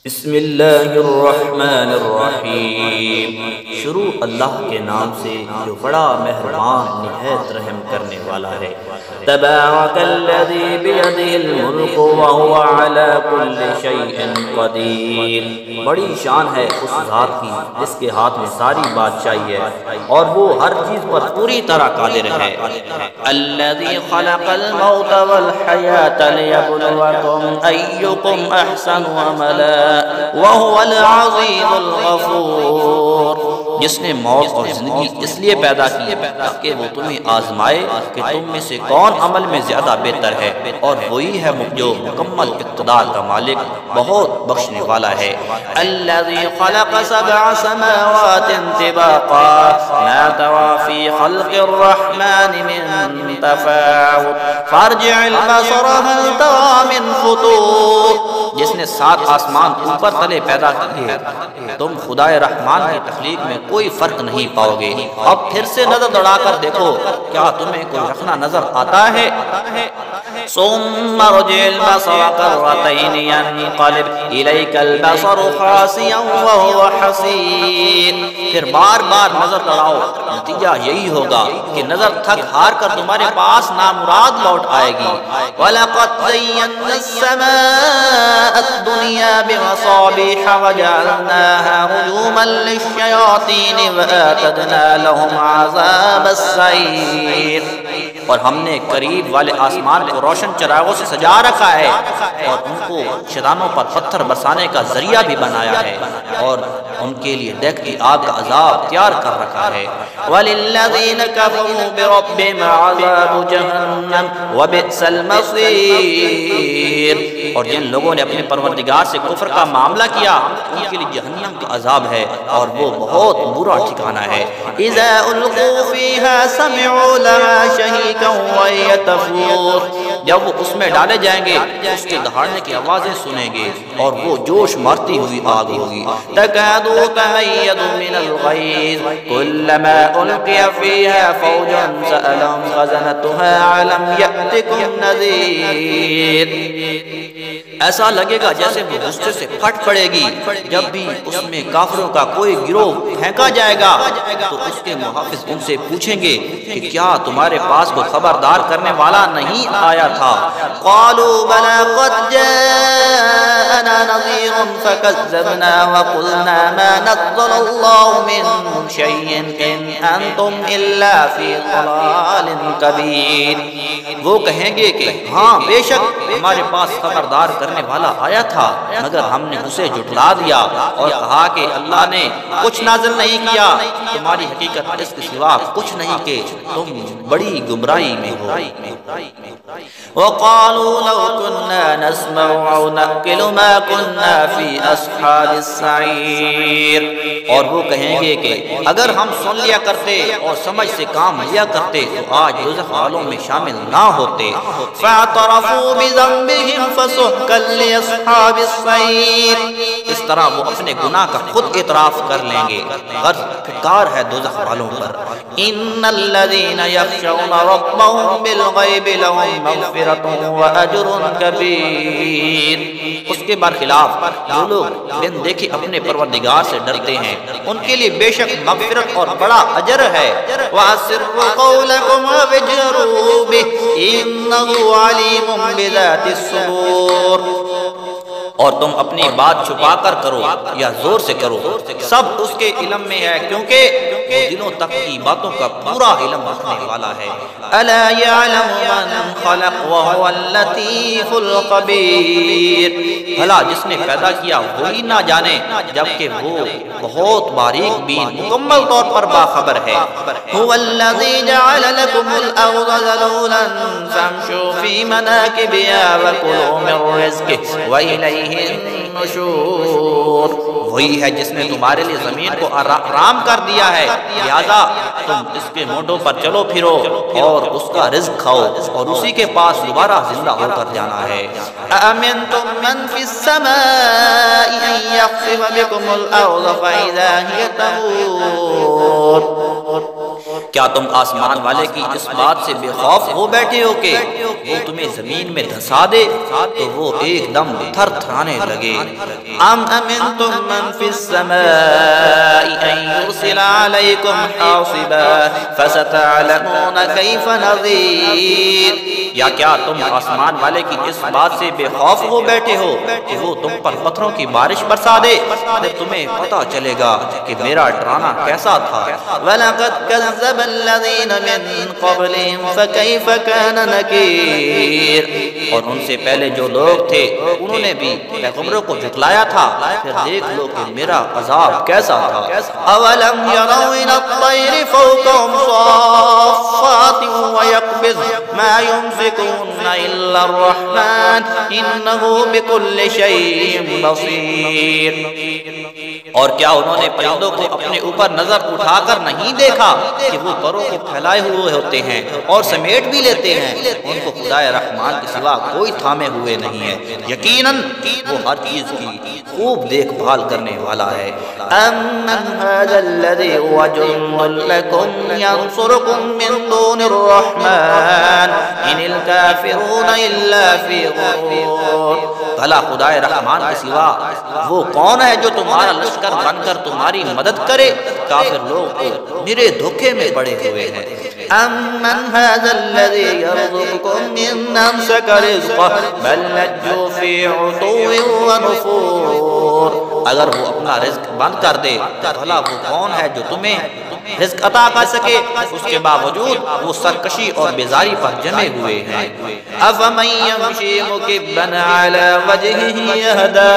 بسم اللہ الرحمن الرحیم۔ شروع اللہ کے نام سے جو بڑا مہربان نہایت رحم کرنے والا ہے۔ تبارک الذی بیدہ الملک وہو علی کل شیء قدیر۔ بڑی شان ہے اس ذات کی جس کے ہاتھ میں ساری بادشاہی ہے اور وہ ہر چیز پر پوری طرح قادر ہے۔ الذی خلق الموت والحیاۃ لیبلوکم ایکم احسن عملا وَهُوَ الْعَظِيمُ الْغَفُورُ۔ جس نے موت اور زندگی اس لیے پیدا کی تاکہ وہ تمہیں آزمائے کہ تم میں سے کون عمل میں زیادہ بہتر ہے، اور وہی ہے جو مکمل اقتدار کا مالک بہت بخشنے والا ہے۔ الَّذِي خَلَقَ سَبْعَ سَمَاوَاتٍ طِبَاقًا مَا تَرَىٰ فِي خَلْقِ الرَّحْمَٰنِ مِن تَفَاوُتٍ فَارْجِعِ الْبَصَرَ هَلْ تَرَىٰ مِن فُطُورٍ۔ جس نے 7 آسمان اوپر تلے پیدا کیے، تم خدائے رحمان کی تخلیق میں کوئی فرق نہیں پاؤ گے۔ اب پھر سے نظر دوڑا کر دیکھو، کیا تمہیں کوئی رکھنا نظر آتا ہے؟ ثم ارجع البصر كرتين ينقلب إليك البصر خاسئا وهو حسير۔ پھر بار بار نظر دوڑاؤ، نتیجہ یہی ہوگا کہ نظر تھک ہار کر تمہارے پاس نامراد لوٹ آئے گی۔ وَلَقَدْ زَيَّنَّا السَّمَاءَ الدُّنْيَا بِمَصَابِيحَ وَجَعَلْنَاهَا رُجُومًا لِلشَّيَاطِينِ وَأَعْتَدْنَا لَهُمْ عَذَابَ السَّعِيرِ۔ اور ہم نے قریب والے آسمان کو روشن چراغوں سے سجا رکھا ہے اور ان کو شیطانوں پر پتھر برسانے کا ذریعہ بھی بنایا ہے، اور ان کے لیے دیکھتی آگ کا عذاب تیار کر رکھا ہے۔ وَلِلَّذِينَ كَفَرُوا بِرَبِّهِمْ عَذَابُ جَهَنَّمَ وَبِئْسَ الْمَصِيرُ۔ اور جن لوگوں نے اپنے پروردگار سے کفر کا معاملہ کیا، ان کے لیے جہنم کا عذاب ہے اور وہ بہت برا ٹھکانہ ہے۔ اِذَا أُلْقُوا فِيهَا سَمِعُوا لَهَا شَهِيقًا وَهِيَ تَفُورُ۔ جب وہ اس میں ڈالے جائیں گے اس کے دہاڑنے کی آوازیں سنیں گے اور وہ جوش مارتی ہوئی آگ ہوگی۔ تَكَادُ تَمَيَّزُ مِنَ الْغَيْظِ كُلَّمَا أُلْقِيَ فِيهَا فَوْجٌ سَأَلَهُمْ خَزَنَتُهَا أَلَمْ يَأْتِكُمْ نَذِيرٌ۔ ایسا لگے گا جیسے وہ غصے سے پھٹ پڑے گی جب بھی اس میں کافروں کا کوئی گروہ پھینکا جائے گا، تو اس کے محافظ ان سے پوچھیں گے کہ کیا تمہارے پاس کوئی خبردار کرنے والا نہیں آیا تھا؟ قالوا بلى قد جاءنا نذير فكذبنا وقلنا ما نزل الله من شيء إن أنتم إلا في ضلال كبير۔ وہ کہیں گے کہ ہاں بے شک ہمارے پاس خبردار کرنے والا آیا تھا، مگر ہم نے اسے جھٹلا دیا اور کہا کہ اللہ نے کچھ نازل نہیں کیا، تمہاری حقیقت اس کے سوا کچھ نہیں کہ تم بڑی گمراہی میں ہو۔ وَقَالُوا لَوْ كُنَّا نَسْمَعُ أَوْ نَعْقِلُ مَا كُنَّا فِي أَصْحَابِ السَّعِيرِ۔ اور وہ کہیں گے کہ اگر ہم سن لیا کرتے اور سمجھ سے کام لیا کرتے تو آج دوزخ والوں میں شامل نہ ہوتے۔ فَاعْتَرَفُوا بِذَنبِهِمْ فَسُحْقًا لِأَصْحَابِ السَّعِيرِ۔ اس طرح وہ اپنے گناہ کا خود اعتراف کر لیں گے، غرض پھٹکار ہے دوزخ والوں پر۔ إِنَّ الَّذِينَ يَخْشَوْنَ رَبَّهُمْ بِالْغَيْبِ لَهُم مَغْفِرَةٌ وَأَجْرٌ كَبِيرٌ۔ اس کے برخلاف جو لوگ بن دیکھے اپنے پروردگار سے ڈرتے ہیں، ان کے لیے بے شک مغفرت اور بڑا اجر ہے۔ وَأَسِرُّوا قَوْلَكُمْ أَوِ اجْهَرُوا بِهِ إِنَّهُ عَلِيمٌ بِذَاتِ الصُّدُورِ۔ اور تم اپنی بات چھپا کر کرو یا زور سے کرو، سب اس کے علم میں ہے، کیونکہ وہ دلوں تک کی باتوں کا پورا علم رکھنے والا ہے۔ الا يعلم من خلق وهو اللطيف الخبير۔ بھلا جس نے پیدا کیا وہی نہ جانے جبکہ وہ بہت باریک بین مکمل طور پر باخبر ہے۔ هو الذي جعل لكم الأرض ذلولا فامشوا في مناكبها وكلوا من رزقه وإليه النشور۔ وہی ہے جس نے تمہارے لیے زمین کو آرام کر دیا ہے، لہذا تم اس کے مونڈوں پر چلو پھرو اور اس کا رزق کھاؤ، اور اسی کے پاس دوبارہ زندہ ہو کر جانا ہے۔ أَأَمِنْتُمْ مَنْ فِي السَّمَاءِ أَنْ يَخْسِفَ بِكُمُ الْأَرْضَ فَإِذَا هِيَ تَمُورُ۔ کیا تم آسمان والے کی اس بات سے بے خوف ہو بیٹھے ہو کہ وہ تمہیں زمین میں دھسا دے تو وہ ایک دم تھر تھرانے لگے؟ ام امنتم من فی السماء ان یرسل علیکم حاصبا فستعلمون کیف نذیر، یا کیا تم آسمان والے کی اس بات سے بے خوف ہو بیٹھے ہو کہ وہ تم پر پتھروں کی بارش برسا دے؟ پھر تمہیں پتہ چلے گا کہ میرا ڈرانا کیسا تھا۔ وَلَقَدْ كَذَّبَ الَّذِينَ مِن قَبْلِهِمْ فَكَيْفَ كَانَ نَكِيرٌ، اور ان سے پہلے جو لوگ تھے انہوں نے بھی پیغمبروں کو جھٹلایا تھا، پھر دیکھ لو کہ میرا عذاب کیسا تھا۔ أَوَلَمْ يَرَوْا إِلَى الطَّيْرِ فَوْقَهُمْ صَافَّاتٍ وَيَقْبِضْنَ مَا يُمْسِكُهُنَّ إِلَّا الرَّحْمَنُ إِنَّهُ بِكُلِّ شَيْءٍ بَصِيرٌ، اور کیا انہوں نے پرندوں کو اپنے اوپر نظر اٹھا کر نہیں دیکھا کہ وہ پروں کو پھیلائے ہوئے ہوتے ہیں اور سمیٹ بھی لیتے ہیں؟ ان کو خدائے رحمان کے سوا کوئی تھامے ہوئے نہیں ہے، یقیناً وہ ہر چیز کی خوب دیکھ بھال کرنے والا ہے۔ امن هذا الذي هو جند لكم ينصركم من دون الرحمن ان الكافرون الا في غرور، بھلا خدائے رحمان کے سوا وہ کون ہے جو تمہارا لشکر بن کر تمہاری مدد کرے؟ کافر لوگ تو نرے دھوکے میں پڑے ہوئے ہیں۔ امن هذا الذي يرزقكم من امسك رزقه بل لجوا في عتو ونفور، اگر وہ اپنا رزق بند کر دے تو بھلا وہ کون ہے جو تمہیں رزق عطا کر سکے؟ اس کے باوجود وہ سرکشی اور بیزاری پر جمے ہوئے ہیں۔ افمن یمشی مکبا علی وجہہ یہدی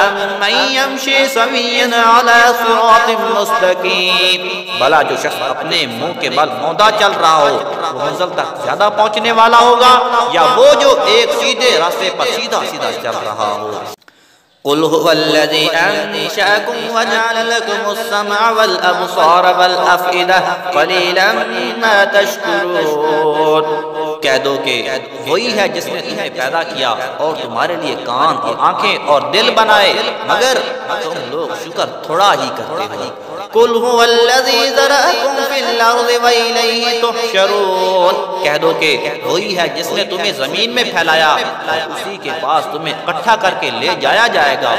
امن یمشی سویا علی صراط مستقیم، بھلا جو شخص اپنے منہ کے بل موندہ چل رہا ہو وہ منزل تک زیادہ پہنچنے والا ہوگا یا وہ جو ایک سیدھے راستے پر سیدھا سیدھا چل رہا ہو؟ قل هو الذي أنشأكم وجعل لكم السمع والأبصار والأفئدة قليلا ما تشكرون، کہہ دو کہ وہی ہے جس نے تمہیں پیدا کیا اور تمہارے لیے کان اور آنکھیں اور دل بنائے، مگر تم لوگ شکر تھوڑا ہی کرتے ہو۔ قل هو الذي ذرأكم في الأرض وإليه تحشرون، کہہ دو کہ وہی ہے جس نے تمہیں زمین میں پھیلایا اور اسی کے پاس تمہیں اکٹھا کر کے لے جایا جائے گا۔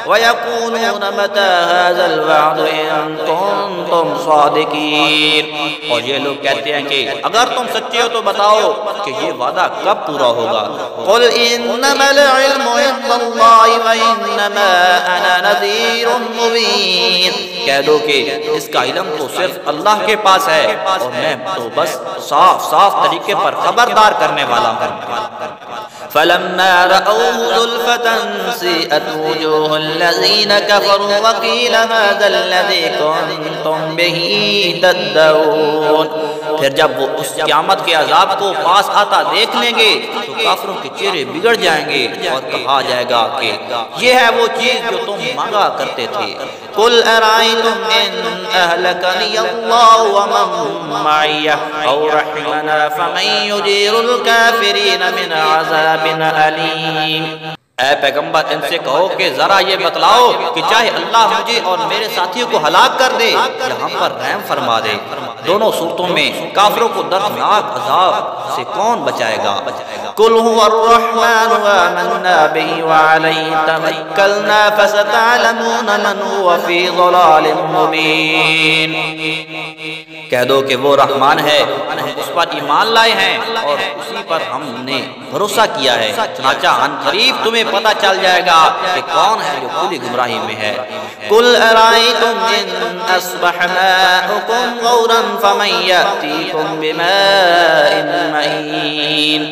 وَيَقُولُونَ مَتَى هَذَا الْوَعْدُ إِن كُنتُمْ صَادِقِينَ، اور یہ لوگ کہتے ہیں کہ اگر تم سچے ہو تو بتاؤ کہ یہ وعدہ کب پورا ہوگا۔ قُلْ إِنَّمَا الْعِلْمُ عِندَ اللَّهِ وَإِنَّمَا أَنَا نَذِيرٌ مُبِينٌ، کہہ دو کہ اس کا علم تو صرف اللہ کے پاس ہے اور میں تو بس صاف صاف طریقے پر خبردار کرنے والا ہوں۔ فلما رأوه زلفة سيئت وجوه الذين كفروا وقيل هذا الذي كنتم به تدعون، پھر جب وہ اس قیامت کے عذاب کو پاس آتا دیکھ لیں گے تو کافروں کے چہرے بگڑ جائیں گے اور کہا جائے گا کہ یہ ہے وہ چیز جو تم مانگا کرتے تھے۔ قل ارائیتم ان اہلکنی اللہ ومن معی او رحمنا فمن یجیر الکافرین من عذاب علیم، اے پیغمبر ان سے کہو کہ ذرا یہ بتلاؤ کہ چاہے اللہ مجھے اور میرے ساتھیوں کو ہلاک کر دے یا ہم پر رحم فرما دے، دونوں صورتوں میں کافروں کو دردناک عذاب سے کون بچائے گا؟ قل هو الرحمن وآمنا به وعليه توكلنا فستعلمون من هو في ضلال مبين، کہہ دو کہ وہ رحمان ہے، ہم اس پر ایمان لائے ہیں اور اسی پر ہم نے بھروسہ کیا ہے، چنانچہ عن قریب تمہیں پتہ چل جائے گا کہ کون ہے جو کھلی گمراہی میں ہے۔ قل ارائیتم ان اصبح ماؤکم غورا فمن یأتیکم بماء معین،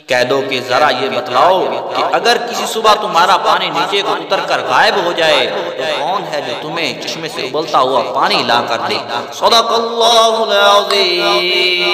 کہہ دو کہ ذرا یہ بتلاؤ کہ اگر کسی صبح تمہارا پانی نیچے کو اتر کر غائب ہو جائے تو کون ہے جو تمہیں چشمے سے ابلتا ہوا پانی لا کر دے؟ صدق اللہ العظیم۔